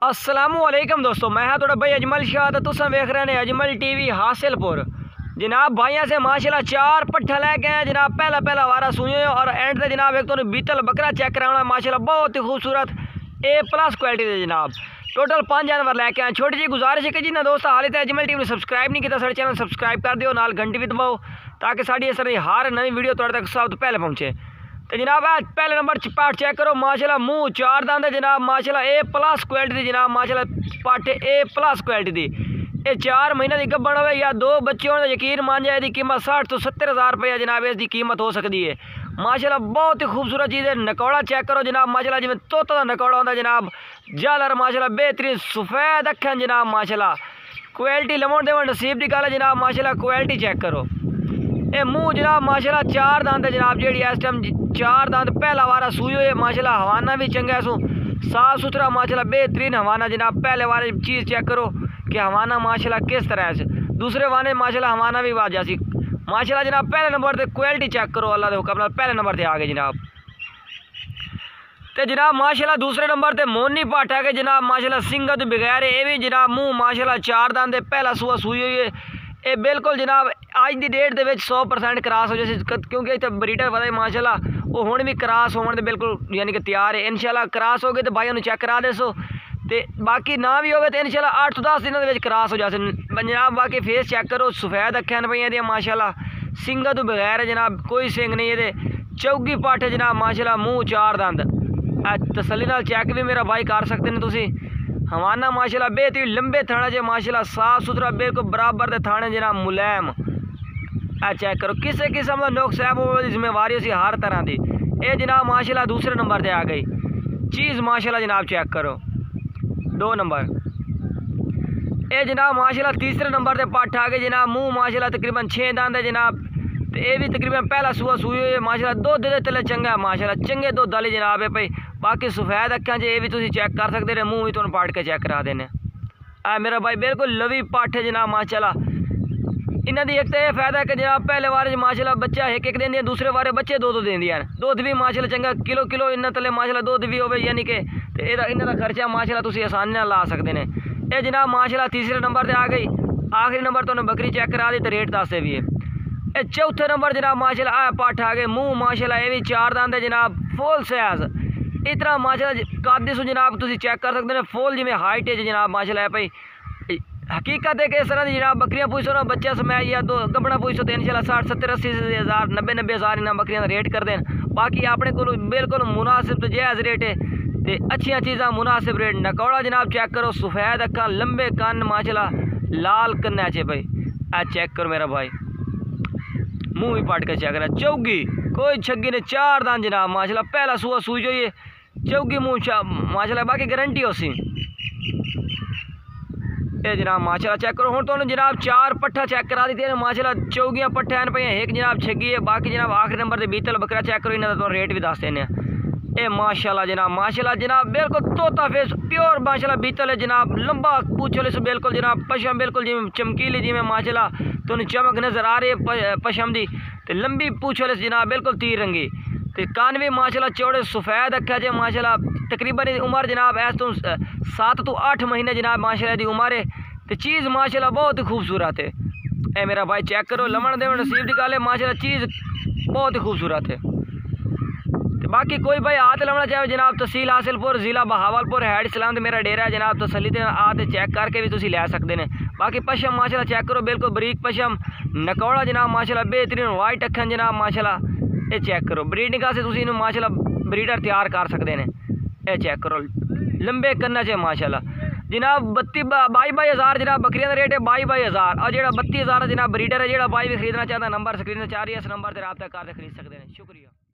अस्सलामुअलैकुम दोस्तों, मैं हाँ थोड़ा भाई अजमल शाह। तो तुम वेख रहे हैं अजमल टीवी हासिलपुर। जनाब भाइयों से माशाल्लाह 4 पट्ठा लैके आए जनाब। पहला वारा सुनिए और एंड से जनाब एक तो बीतल बकरा चेक कराना माशाल्लाह बहुत ही खूबसूरत A+ क्वालिटी दे जनाब। टोटल 5 जानवर लैके आए। छोटी जी गुजारिश है कि जिन्हें दोस्त हाल तो अजमल टीवी सब्सक्राइब नहीं किया साढ़े चैनल सब्सक्राइब कर दियो, नाल घंटी भी दबाओ ताकि साड़ी इस तरह हर नई वीडियो तुहाडे तक सब तो पहले पहुँचे। तो जनाब पहले नंबर पाठ चेक करो माशाल्लाह। मुँह 4 दांत है जनाब माशाल्लाह A+ क्वालिटी दी जनाब माशाल्लाह। पाठ A+ क्वालिटी दी। ये 4 महीने की गब्बन हो या 2 बच्चे होने यकीन मान जाए इसकी कीमत 60 तो 70 हज़ार रुपया जनाब इसकी कीमत हो सकती है माशाल्लाह। बहुत ही खूबसूरत चीज़ है। नकौड़ा चेक करो जनाब माशाल्लाह, जिमें तोता का नकौड़ा होता है जनाब। जालर माशाल्लाह बेहतरीन सफ़ेद अखन जनाब माशाल्लाह। क्वालिटी लमोड़ देवन नसीब की गल है जनाब माशाल्लाह। क्वालिटी चेक करो। ये मुँह जनाब माशाल्लाह 4 दांत है जनाब। जी इस टाइम 4 दांत पहला वारा सूई हुई है माशाल्लाह। हवाना भी चंगा सू साफ सुथरा माशाल्लाह बेहतरीन हवाना जनाब। पहले वाले चीज़ चेक करो कि हवाना माशाल्लाह किस तरह से। दूसरे वाने माशाल्लाह हवाना भी वाजा सी माशाल्लाह जनाब। पहले नंबर पर क्वालिटी चेक करो अल्लाह के हुक्म पहले नंबर पर आ गए जनाब। तो जनाब माशाल्लाह दूसरे नंबर पर मोनी पाठ आ गए जनाब माशाल्लाह। सिंगत बगैर ये भी जनाब मुँह माशाल्लाह 4 दांत पहला सूआ सूई हुई है। ये बिल्कुल जनाब अज की डेट के 100% क्रॉस हो जाए क्योंकि इतने ब्रीडर पता है माशाल्लाह वो हुण भी क्रॉस होने बिल्कुल यानी कि तैयार है। इंशाल्लाह क्रॉस हो गए तो भाई चेक करा देसो तो बाकी ना भी होवे तो इंशाल्लाह 8 तो 10 दिनों के क्रॉस हो जाए जनाब। बाकी फेस चेक करो सफ़ेद अखियां पईयां दी माशाल्लाह। सिंगा तो बगैर है जनाब, कोई सिंग नहीं है। चौगी पट्ठ है जनाब माशाल्लाह। मुँह 4 दंद तसली नाल चेक भी मेरा भाई कर सकते हैं तुसी। हवाना माशाल्लाह बेहतरीन लंबे थाने च माशाल्लाह साफ सुथरा बिल्कुल बराबर के थाने जनाब मुलायम। चेक करो किसी किस्म का नुक्स है वो जिम्मेवारी उसी हर तरह की। ये जनाब माशाल्लाह दूसरे नंबर पर आ गई चीज़ माशाल्लाह जनाब। चेक करो 2 नंबर। ये जनाब माशाल्लाह तीसरे नंबर पर पट्ठ आ गई जनाब। मुँह माशाल्लाह तकरीबन 6 दांत है जनाब। तो ये भी तकरीबन पहला सूआ सूई हुई है माशाल्लाह। दुध दे तले चंगा है माशाल्लाह, चंगे दुध वाली जनाब है भाई। बाकी सफ़ेद अखियां ये भी तुम चेक कर सकते हैं। मुँह भी तुम पाट के चेक करा देने मेरा भाई बिल्कुल लवी पट्ठ है जनाब माशाल्लाह। इन्हों की एक तो यह फायदा है कि जनाब पहले बारे माशाल्लाह बच्चा एक देंगे, दूसरे बारे बच्चे 2 देंदियां। दुध भी माशाल्लाह चंगा किलो इन्होंने तले माशाल्लाह दुध भी हो यानी कि इन्हों का खर्चा माशाल्लाह तुम आसानी नाल ला सकते हैं। ये जनाब माशाल्लाह तीसरे नंबर पर आ गई। आखिरी नंबर तो बकरी चेक करा दी तो रेट दसते भी है। ये चौथे नंबर जनाब माशाल्लाह पट्ठ आ गए। मुँह माशाल्लाह ये भी 4 दांत है जनाब। फुल साइज इतना माशाल्लाह कादी सो जनाब तुम चेक कर सकते हैं। फुल जिमें हाइट है जनाब माशाल्लाह भाई। हकीकत है कि इस तरह की जनाब बकरियां पूछो ना बच्चा समय या 2 गबना पूछो तो इंशाल्लाह 60 70 80 हज़ार 90 हज़ार इन्होंने बकरियां रेट कर दें। बाकी अपने को बिल्कुल मुनासिब तो जायज़ रेट है तो अच्छी चीज़ा मुनासिब रेट। नकौड़ा जनाब चेक करो सफ़ेद अखा लंबे कन्न माशाल्लाह लाल कन्ने चे भाई। चेक करो मेरा भाई। मुँह भी पट के चेक करा। चौगी कोई छगी ने 4 दांत जनाब माशाल्लाह। पहला सूआ सूई जो ये चौगी मुँह माशाल्लाह। बाकी गारंटी हो सी जनाब माशाल्लाह। चेक करो हूँ तो जनाब 4 पट्ठा चेक करा दी माशाल्लाह। चौगियाँ पट्ठा हैं पे एक जनाब छगी है। बाकी जनाब आखिरी नंबर से बीतल बकरा चेक करो इन्होंने तो रेट भी दस देने। ये माशाल्लाह जनाब बिल्कुल तोता फेस प्योर माशाल्लाह बीतल है जनाब। लंबा पूछो से बिल्कुल जनाब पशम बिल्कुल जिमें चमकीली जिमें माशाल्लाह तो चमक नज़र आ रही है पशम की। तो लंबी पूछो जनाब बिल्कुल तीर रंगी। तो कान भी माशाल्लाह चौड़े सफ़ेद अखा जे माशाल्लाह। तकरीबन उम्र जनाब ऐस तो 7 तो 8 महीने जनाब माशाल्लाह की उम्र है। तो चीज़ माशाल्लाह बहुत ही खूबसूरत है। ए मेरा भाई चेक करो लमन देवन नसीब की गल है माशाल्लाह। चीज़ बहुत ही खूबसूरत है। तो बाकी कोई भाई हाथ लमना चाहे जनाब तहसील हासिलपुर ज़िला बहावलपुर हैड इस्लाम तो मेरा डेरा है जनाब। तसली से आते चेक करके भी तुम लै सकते हैं। बाकी पशम माशाल्लाह चेक करो बिल्कुल बरीक पशम। नकौड़ा जनाब माशाल्लाह बेहतरीन वाइट अखन जनाब माशाल्लाह। ये चेक करो ब्रीडिंग से तुम माशाल्लाह ब्रीडर तैयार कर सकते हैं। ये चेक करो लंबे कन्ना च माशाल्लाह जनाब। 22 हज़ार जनाब बकरियां का रेट है 22 हज़ार। और जो 32 हज़ार जनाब ब्रीडर है जो भाई भी खरीदना चाहता नंबर स्क्रीन से 4 इस नंबर से रब्ता कर खरीद सकते हैं। शुक्रिया।